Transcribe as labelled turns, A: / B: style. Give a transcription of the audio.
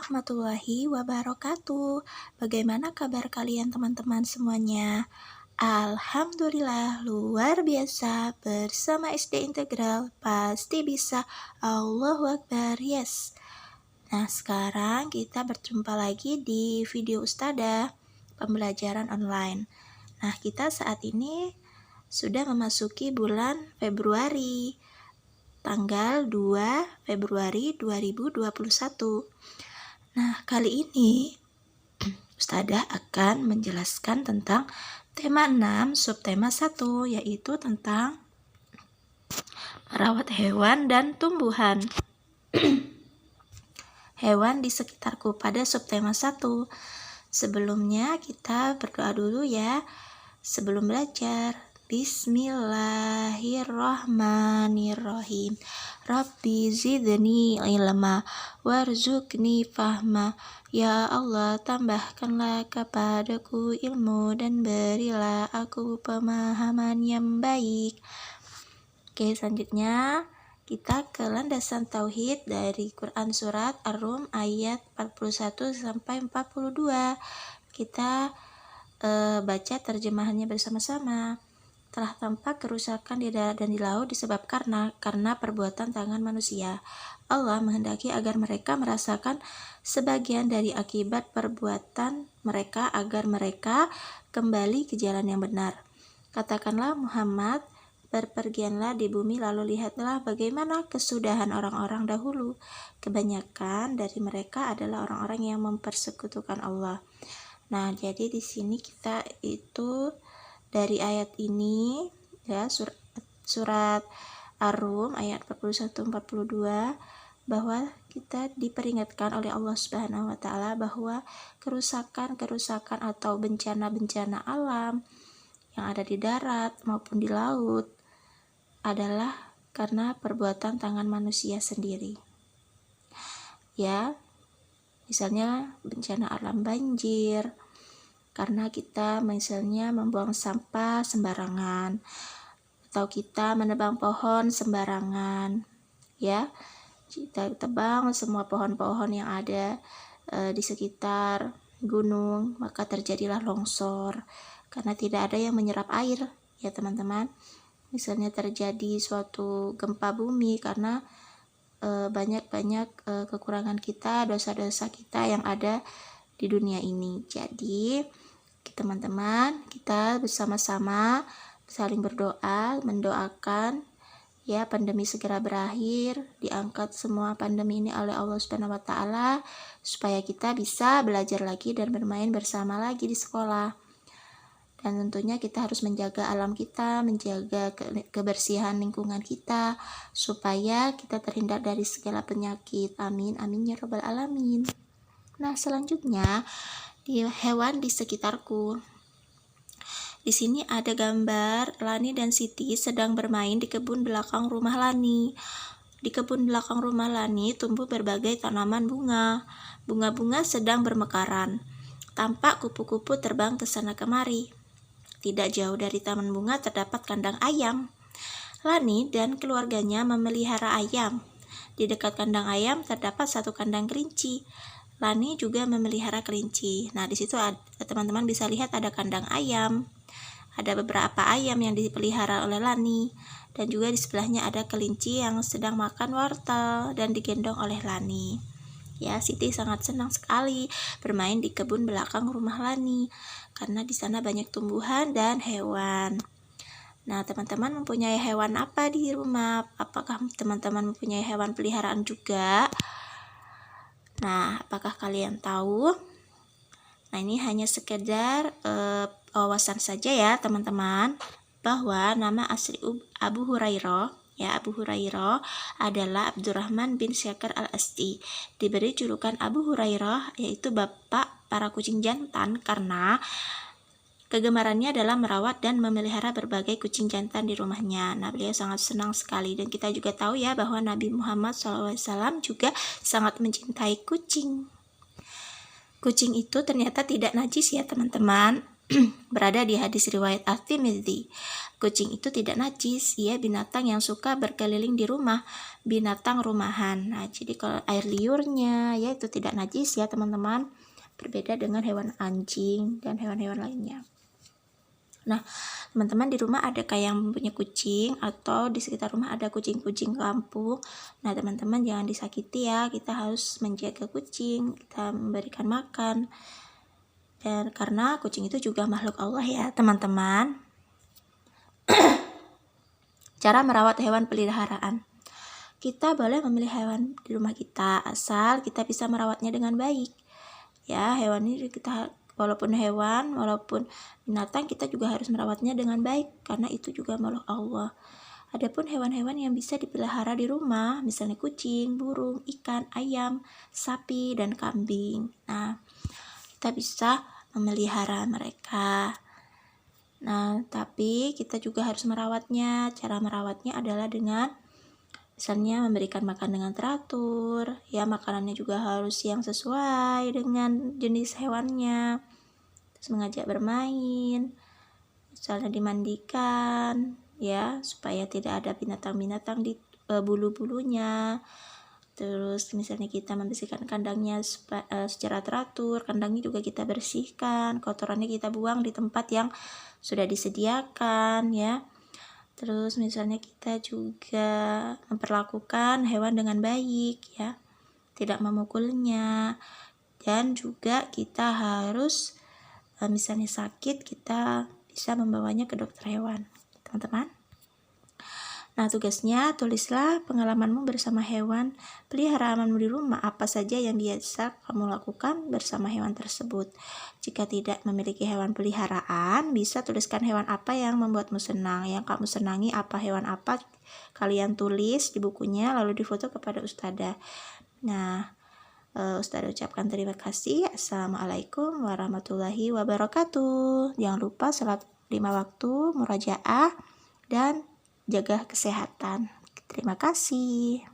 A: warahmatullahi wabarakatuh. Bagaimana kabar kalian teman-teman semuanya? Alhamdulillah luar biasa, bersama SD Integral pasti bisa. Allahu Akbar, yes. Nah, sekarang kita berjumpa lagi di video Ustadzah pembelajaran online. Nah, kita saat ini sudah memasuki bulan Februari, tanggal 2 Februari 2021. Nah, kali ini Ustadzah akan menjelaskan tentang tema 6, subtema 1, yaitu tentang merawat hewan dan tumbuhan. Hewan di sekitarku pada subtema 1. Sebelumnya kita berdoa dulu ya sebelum belajar. Bismillahirrahmanirrahim. Rabbi zidni ilma warzuqni fahma. Ya Allah, tambahkanlah kepadaku ilmu dan berilah aku pemahaman yang baik. Oke, selanjutnya kita ke landasan tauhid dari Quran surat Ar-Rum ayat 41 sampai 42. Kita baca terjemahannya bersama-sama. Telah tampak kerusakan di darat dan di laut disebabkan karena perbuatan tangan manusia. Allah menghendaki agar mereka merasakan sebagian dari akibat perbuatan mereka agar mereka kembali ke jalan yang benar. Katakanlah Muhammad, berpergianlah di bumi lalu lihatlah bagaimana kesudahan orang-orang dahulu. Kebanyakan dari mereka adalah orang-orang yang mempersekutukan Allah. Nah, jadi di sini kita itu dari ayat ini ya surat Ar-Rum ayat 41-42 bahwa kita diperingatkan oleh Allah Subhanahu wa taala bahwa kerusakan atau bencana-bencana alam yang ada di darat maupun di laut adalah karena perbuatan tangan manusia sendiri. Ya, misalnya bencana alam banjir, karena kita misalnya membuang sampah sembarangan atau kita menebang pohon sembarangan, ya kita tebang semua pohon-pohon yang ada di sekitar gunung, maka terjadilah longsor karena tidak ada yang menyerap air ya teman-teman. Misalnya terjadi suatu gempa bumi karena banyak kekurangan kita, dosa-dosa kita yang ada di dunia ini. Jadi teman-teman, kita bersama-sama saling berdoa, mendoakan ya pandemi segera berakhir, diangkat semua pandemi ini oleh Allah Subhanahu wa taala supaya kita bisa belajar lagi dan bermain bersama lagi di sekolah. Dan tentunya kita harus menjaga alam kita, menjaga kebersihan lingkungan kita supaya kita terhindar dari segala penyakit. Amin amin ya rabbal alamin. Nah, selanjutnya di hewan di sekitarku. Di sini ada gambar Lani dan Siti sedang bermain di kebun belakang rumah Lani. Di kebun belakang rumah Lani tumbuh berbagai tanaman bunga. Bunga-bunga sedang bermekaran. Tampak kupu-kupu terbang ke sana kemari. Tidak jauh dari taman bunga terdapat kandang ayam. Lani dan keluarganya memelihara ayam. Di dekat kandang ayam terdapat satu kandang kelinci. Lani juga memelihara kelinci. Nah, di situ teman-teman bisa lihat ada kandang ayam. Ada beberapa ayam yang dipelihara oleh Lani dan juga di sebelahnya ada kelinci yang sedang makan wortel dan digendong oleh Lani. Ya, Siti sangat senang sekali bermain di kebun belakang rumah Lani karena di sana banyak tumbuhan dan hewan. Nah, teman-teman mempunyai hewan apa di rumah? Apakah teman-teman mempunyai hewan peliharaan juga? Nah, apakah kalian tahu? Nah, ini hanya sekedar wawasan saja ya teman-teman, bahwa nama asli Abu Hurairah adalah Abdurrahman bin Syakir al-Asti. Diberi julukan Abu Hurairah yaitu bapak para kucing jantan karena kegemarannya adalah merawat dan memelihara berbagai kucing jantan di rumahnya. Nah, beliau sangat senang sekali dan kita juga tahu ya bahwa Nabi Muhammad SAW juga sangat mencintai kucing. Kucing itu ternyata tidak najis ya teman-teman. berada di hadis riwayat At-Tirmidzi. Kucing itu tidak najis, ia binatang yang suka berkeliling di rumah, binatang rumahan. Nah, jadi kalau air liurnya ya itu tidak najis ya teman-teman, berbeda dengan hewan anjing dan hewan-hewan lainnya. Nah, teman-teman di rumah adakah yang punya kucing atau di sekitar rumah ada kucing-kucing kampung? Nah, teman-teman jangan disakiti ya, kita harus menjaga kucing, kita memberikan makan. Dan karena kucing itu juga makhluk Allah ya, teman-teman. Cara merawat hewan peliharaan. Kita boleh memilih hewan di rumah kita asal kita bisa merawatnya dengan baik. Ya, hewan ini kita walaupun hewan, walaupun binatang, kita juga harus merawatnya dengan baik karena itu juga makhluk Allah. Adapun hewan-hewan yang bisa dipelihara di rumah, misalnya kucing, burung, ikan, ayam, sapi, dan kambing. Nah, kita bisa memelihara mereka. Nah, tapi kita juga harus merawatnya. Cara merawatnya adalah dengan misalnya memberikan makan dengan teratur, ya makanannya juga harus yang sesuai dengan jenis hewannya. Terus mengajak bermain, misalnya dimandikan, ya supaya tidak ada binatang-binatang di bulu-bulunya. Terus misalnya kita membersihkan kandangnya secara teratur, kandangnya juga kita bersihkan, kotorannya kita buang di tempat yang sudah disediakan ya. Terus misalnya kita juga memperlakukan hewan dengan baik ya, tidak memukulnya, dan juga kita harus misalnya sakit kita bisa membawanya ke dokter hewan, teman-teman. Nah, tugasnya tulislah pengalamanmu bersama hewan peliharaanmu di rumah, apa saja yang biasa kamu lakukan bersama hewan tersebut. Jika tidak memiliki hewan peliharaan, bisa tuliskan hewan apa yang membuatmu senang, yang kamu senangi, apa hewan apa kalian tulis di bukunya lalu difoto kepada ustadzah. Nah, ustadzah ucapkan terima kasih. Assalamualaikum warahmatullahi wabarakatuh. Jangan lupa salat 5 waktu, murojaah, dan jaga kesehatan. Terima kasih.